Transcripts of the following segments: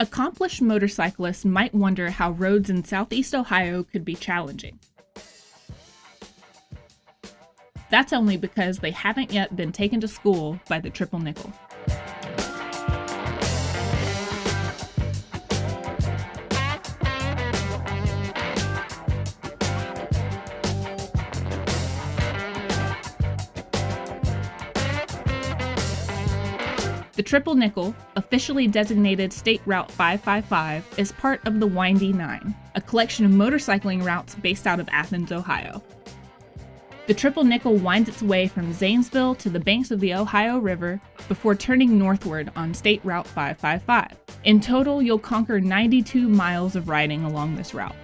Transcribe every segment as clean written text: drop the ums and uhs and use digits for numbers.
Accomplished motorcyclists might wonder how roads in southeast Ohio could be challenging. That's only because they haven't yet been taken to school by the triple nickel. The Triple Nickel, officially designated State Route 555, is part of the Windy Nine, a collection of motorcycling routes based out of Athens, Ohio. The Triple Nickel winds its way from Zanesville to the banks of the Ohio River before turning northward on State Route 555. In total, you'll conquer 92 miles of riding along this route.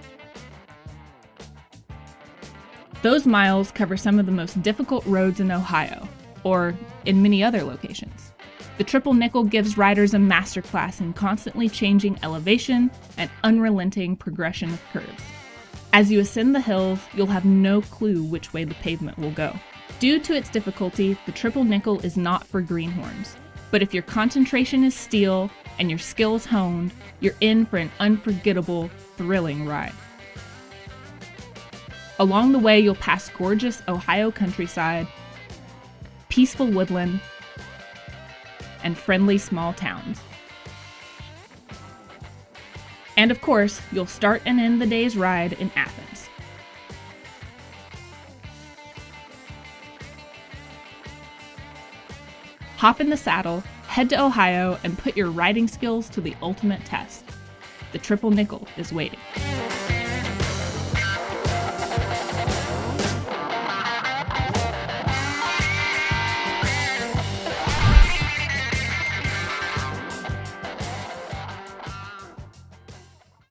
Those miles cover some of the most difficult roads in Ohio, or in many other locations. The Triple Nickel gives riders a masterclass in constantly changing elevation and unrelenting progression of curves. As you ascend the hills, you'll have no clue which way the pavement will go. Due to its difficulty, the Triple Nickel is not for greenhorns. But if your concentration is steel and your skills honed, you're in for an unforgettable, thrilling ride. Along the way, you'll pass gorgeous Ohio countryside, peaceful woodland, and friendly small towns. And of course, you'll start and end the day's ride in Athens. Hop in the saddle, head to Ohio, and put your riding skills to the ultimate test. The Triple Nickel is waiting.